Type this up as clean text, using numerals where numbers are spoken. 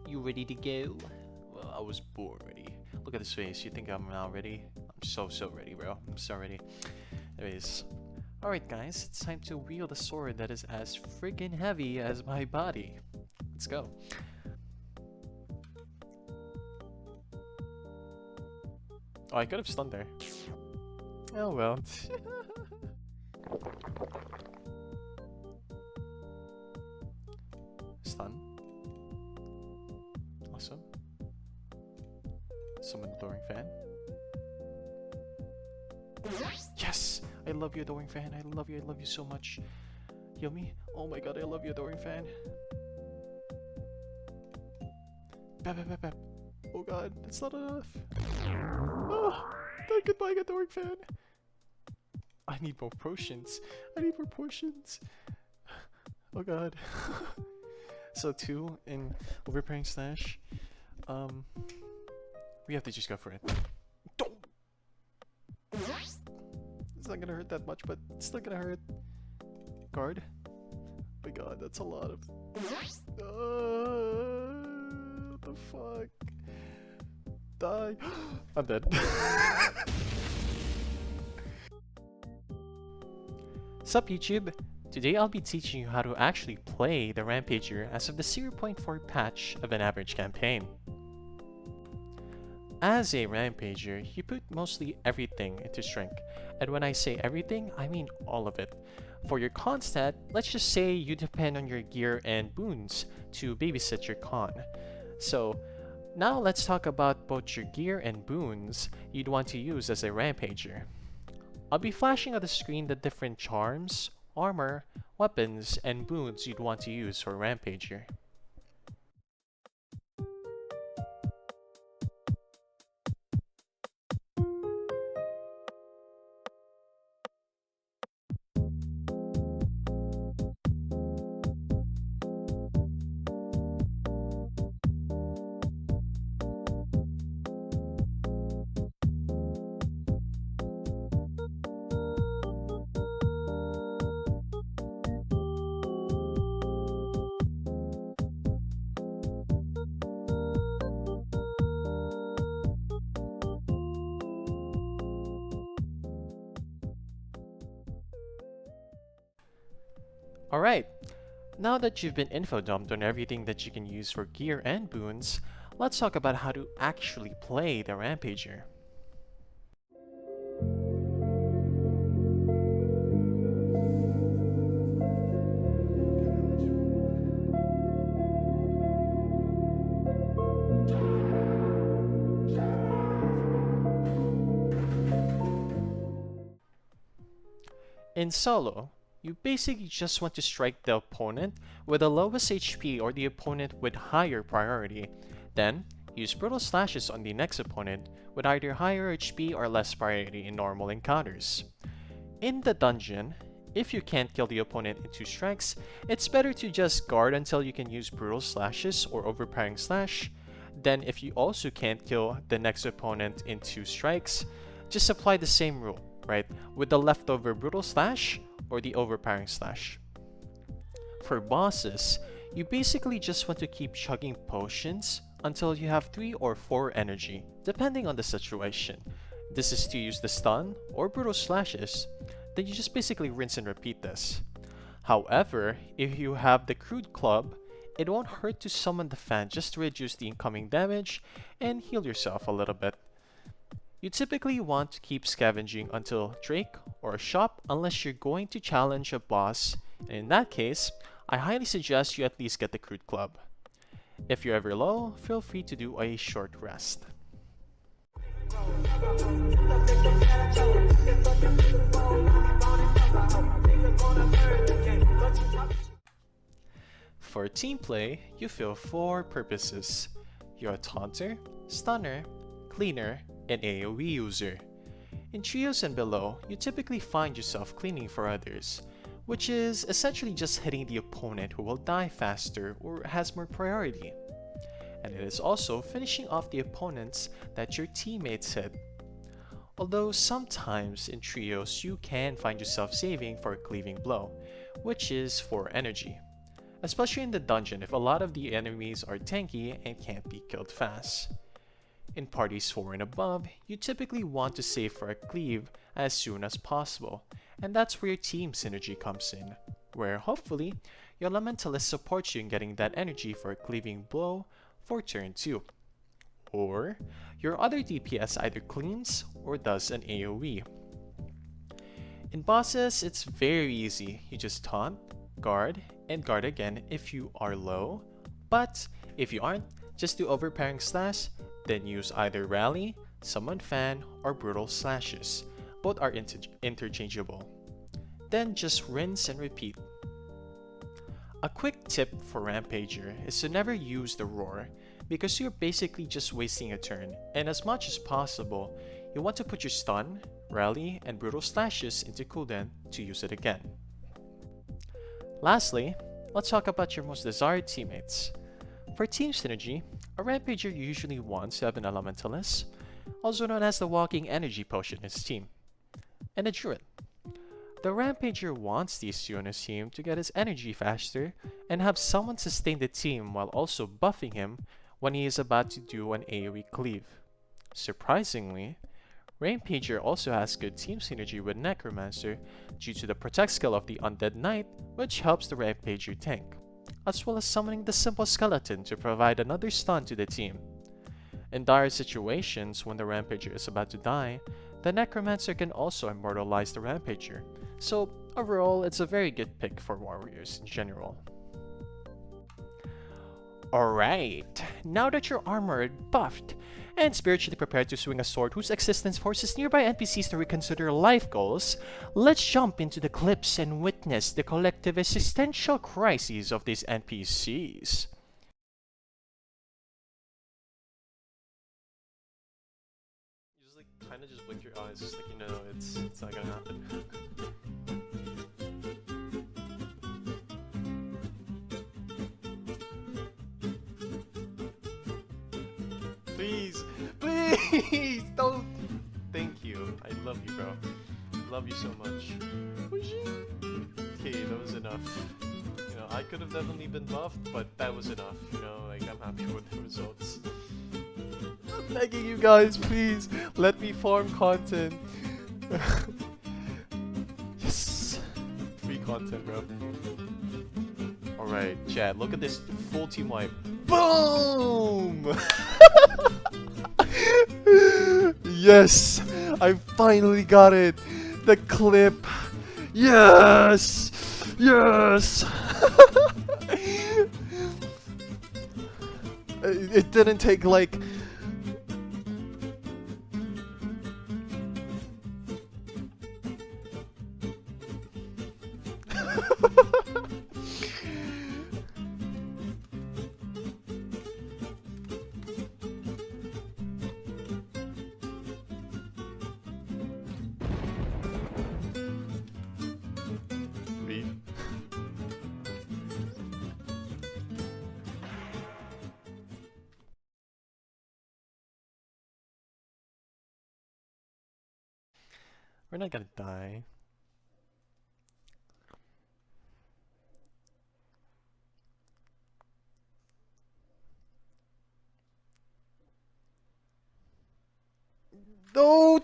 You ready to go? Well, I was born ready. Look at this face. You think I'm not ready? I'm so ready, bro. I'm so ready. Anyways. Alright guys, it's time to wield a sword that is as friggin' heavy as my body. Let's go. Oh, I could have stunned there. Oh well. Stun. Awesome. Summon the Adoring Fan. Yes! I love you, Adoring Fan. I love you so much. Heal me. Oh my god, I love you, Adoring Fan. Bap. Oh god, that's not enough. Oh, goodbye, Adoring Fan. I need more potions. Oh god. So 2 in Overpowering Slash. We have to just go for it. Don't. It's not gonna hurt that much, but it's still gonna hurt. Guard. Oh my god, that's a lot of. What the fuck? Die. I'm dead. Sup YouTube? Today I'll be teaching you how to actually play the Rampager as of the 0.4 patch of an average campaign. As a Rampager, you put mostly everything into strength, and when I say everything, I mean all of it. For your con stat, let's just say you depend on your gear and boons to babysit your con. So, now let's talk about both your gear and boons you'd want to use as a Rampager. I'll be flashing on the screen the different charms, armor, weapons, and boons you'd want to use for Rampager. Alright, now that you've been info dumped on everything that you can use for gear and boons, let's talk about how to actually play the Rampager. In solo, you basically just want to strike the opponent with the lowest HP or the opponent with higher priority. Then, use brutal slashes on the next opponent with either higher HP or less priority in normal encounters. In the dungeon, if you can't kill the opponent in 2 strikes, it's better to just guard until you can use brutal slashes or overpowering slash. Then if you also can't kill the next opponent in 2 strikes, just apply the same rule, right? With the leftover brutal slash or the overpowering slash. For bosses, you basically just want to keep chugging potions until you have 3 or 4 energy, depending on the situation. This is to use the stun or brutal slashes, then you just basically rinse and repeat this. However, if you have the crude club, it won't hurt to summon the fan just to reduce the incoming damage and heal yourself a little bit. You typically want to keep scavenging until Drake or a shop unless you're going to challenge a boss, and in that case, I highly suggest you at least get the crude club. If you're ever low, feel free to do a short rest. For team play, you fill 4 purposes. You're a taunter, stunner, cleaner, and AoE user. In trios and below, you typically find yourself cleaning for others, which is essentially just hitting the opponent who will die faster or has more priority. And it is also finishing off the opponents that your teammates hit. Although sometimes in trios you can find yourself saving for a cleaving blow, which is 4 energy. especially in the dungeon if a lot of the enemies are tanky and can't be killed fast. In parties 4 and above, you typically want to save for a cleave as soon as possible, and that's where your team synergy comes in, where hopefully your elementalist supports you in getting that energy for a cleaving blow for turn 2. Or your other DPS either cleans or does an AoE. In bosses, it's very easy. You just taunt, guard, and guard again if you are low. But if you aren't, just do overpowering slash, then use either rally, summon fan, or brutal slashes. Both are interchangeable. Then just rinse and repeat. A quick tip for Rampager is to never use the roar, because you're basically just wasting a turn, and as much as possible, you want to put your stun, rally, and brutal slashes into cooldown to use it again. Lastly, let's talk about your most desired teammates. For team synergy, a Rampager usually wants to have an Elementalist, also known as the walking energy potion in his team, and a Druid. The Rampager wants these two on his team to get his energy faster and have someone sustain the team while also buffing him when he is about to do an AoE cleave. Surprisingly, Rampager also has good team synergy with Necromancer due to the protect skill of the Undead Knight, which helps the Rampager tank, as well as summoning the simple skeleton to provide another stun to the team. In dire situations when the Rampager is about to die, the Necromancer can also immortalize the Rampager, so overall it's a very good pick for warriors in general. Alright, now that you're armored, buffed, and spiritually prepared to swing a sword whose existence forces nearby NPCs to reconsider life goals, let's jump into the clips and witness the collective existential crises of these NPCs. You just kind of just blink your eyes, just it's not gonna happen. Please, please, don't. Thank you. I love you, bro. Love you so much. Okay, that was enough. I could have definitely been buffed, but that was enough. I'm happy with the results. I'm begging you guys, please, let me farm content. Yes, free content, bro. Alright, chat, look at this full team wipe. Boom! Yes! I finally got it! The clip! Yes! Yes! It didn't take like... We're not gonna die. No!